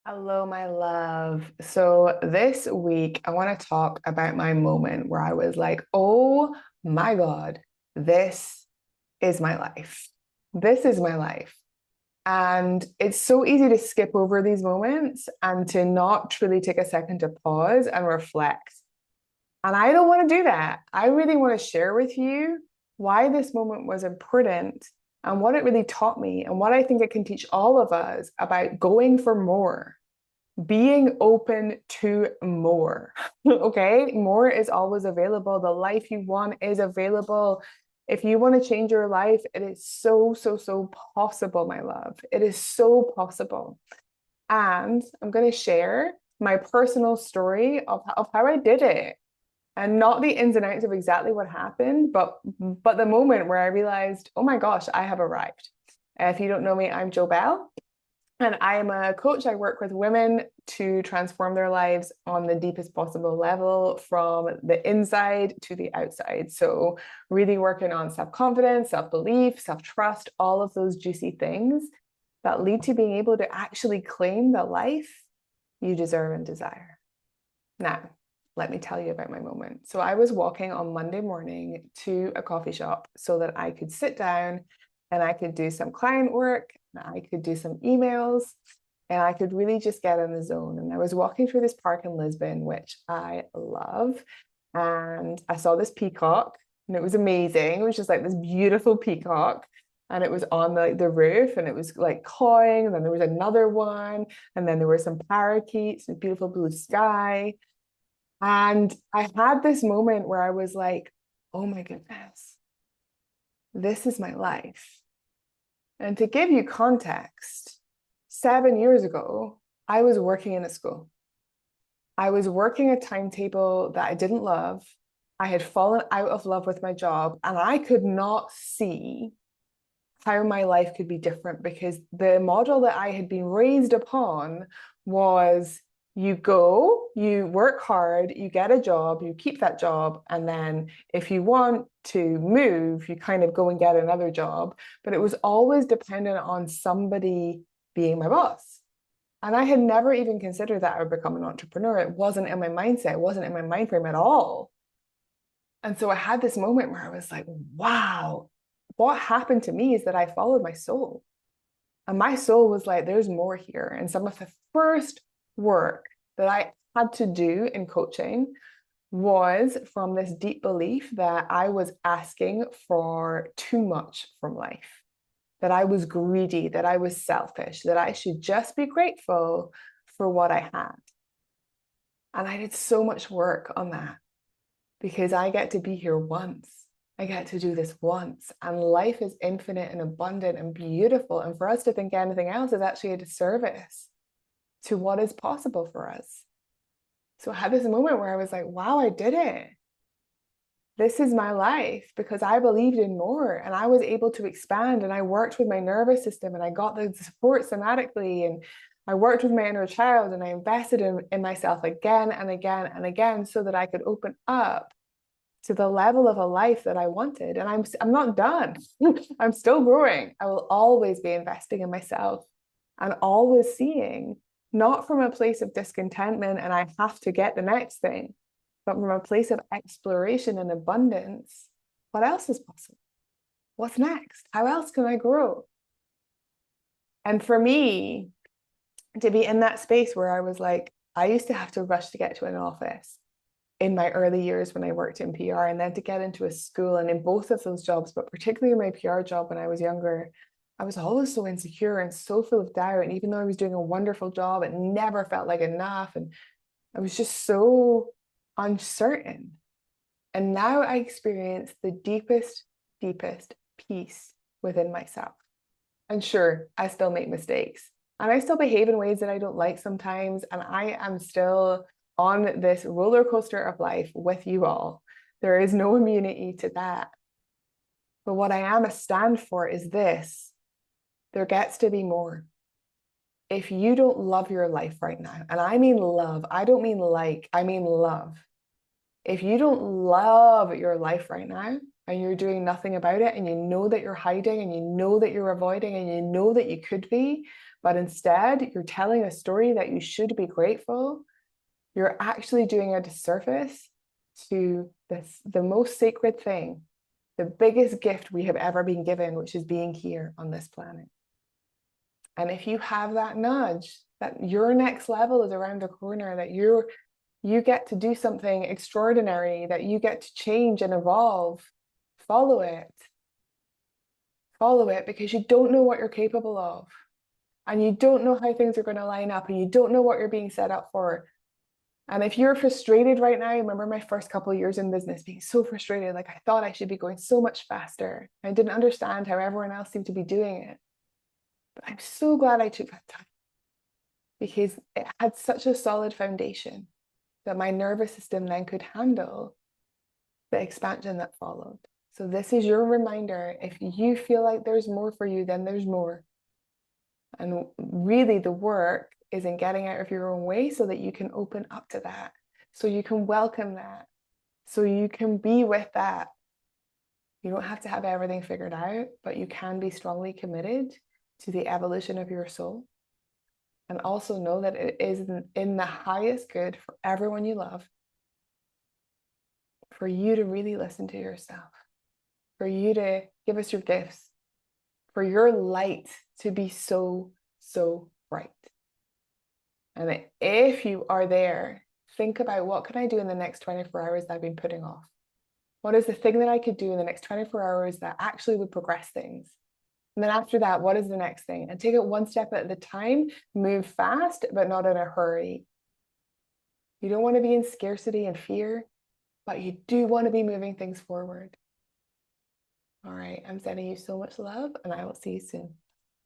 Hello, my love. So this week, I want to talk about my moment where I was like, oh my God, this is my life. This is my life. And it's so easy to skip over these moments and to not truly take a second to pause and reflect. And I don't want to do that. I really want to share with you why this moment was important and what it really taught me and what I think it can teach all of us about going for more, being open to more. Okay. More is always available. The life you want is available. If you want to change your life, it is so, so, so possible, my love. It is so possible. And I'm going to share my personal story of how I did it and not the ins and outs of exactly what happened, but the moment where I realized, oh my gosh, I have arrived. If you don't know me, I'm Jo Bell. And I am a coach. I work with women to transform their lives on the deepest possible level from the inside to the outside. So, really working on self confidence, self belief, self trust, all of those juicy things that lead to being able to actually claim the life you deserve and desire. Now, let me tell you about my moment. So, I was walking on Monday morning to a coffee shop so that I could sit down and I could do some client work, and I could do some emails, and I could really just get in the zone. And I was walking through this park in Lisbon, which I love. And I saw this peacock, and it was amazing. It was just like this beautiful peacock. And it was on the roof, and it was like cawing. And then there was another one, and then there were some parakeets, and beautiful blue sky. And I had this moment where I was like, oh my goodness, this is my life. And to give you context, 7 years ago, I was working in a school. I was working a timetable that I didn't love. I had fallen out of love with my job, and I could not see how my life could be different because the model that I had been raised upon was you go, you work hard, you get a job, you keep that job, and then if you want to move, you kind of go and get another job. But it was always dependent on somebody being my boss. And I had never even considered that I would become an entrepreneur. It wasn't in my mindset, it wasn't in my mind frame at all. And so I had this moment where I was like, wow, what happened to me is that I followed my soul. And my soul was like, there's more here. And some of the first work that I had to do in coaching was from this deep belief that I was asking for too much from life, that I was greedy, that I was selfish, that I should just be grateful for what I had. And I did so much work on that because I get to be here once. I get to do this once. And life is infinite and abundant and beautiful. And for us to think anything else is actually a disservice to what is possible for us. So I had this moment where I was like, wow, I did it. This is my life because I believed in more and I was able to expand and I worked with my nervous system and I got the support somatically and I worked with my inner child and I invested in myself again and again and again so that I could open up to the level of a life that I wanted. And I'm not done. I'm still growing. I will always be investing in myself and always seeing, not from a place of discontentment and I have to get the next thing, but from a place of exploration and abundance. What else is possible? What's next? How else can I grow? And for me, to be in that space where I was like, I used to have to rush to get to an office in my early years when I worked in PR and then to get into a school. And in both of those jobs, but particularly in my PR job when I was younger, I was always so insecure and so full of doubt. And even though I was doing a wonderful job, it never felt like enough. And I was just so uncertain. And now I experience the deepest, deepest peace within myself. And sure, I still make mistakes and I still behave in ways that I don't like sometimes. And I am still on this roller coaster of life with you all. There is no immunity to that. But what I am a stand for is this: there gets to be more. If you don't love your life right now, and I mean love, I don't mean like, I mean love. If you don't love your life right now and you're doing nothing about it, and you know that you're hiding and you know that you're avoiding and you know that you could be, But instead, you're telling a story that you should be grateful. You're actually doing a disservice to the most sacred thing, the biggest gift we have ever been given, which is being here on this planet. And if you have that nudge that your next level is around the corner, that you get to do something extraordinary, that you get to change and evolve, follow it. Follow it, because you don't know what you're capable of. And you don't know how things are going to line up, and you don't know what you're being set up for. And if you're frustrated right now, I remember my first couple of years in business being so frustrated. Like I thought I should be going so much faster. I didn't understand how everyone else seemed to be doing it. But I'm so glad I took that time, because it had such a solid foundation that my nervous system then could handle the expansion that followed. So this is your reminder. If you feel like there's more for you, then there's more. And really the work is in getting out of your own way so that you can open up to that, so you can welcome that, so you can be with that. You don't have to have everything figured out, but you can be strongly committed to the evolution of your soul. And also know that it is in the highest good for everyone you love, for you to really listen to yourself, for you to give us your gifts, for your light to be so, so bright. And if you are there, think about, what can I do in the next 24 hours that I've been putting off? What is the thing that I could do in the next 24 hours that actually would progress things? And then after that, what is the next thing? And take it one step at a time, move fast, but not in a hurry. You don't want to be in scarcity and fear, but you do want to be moving things forward. All right, I'm sending you so much love, and I will see you soon.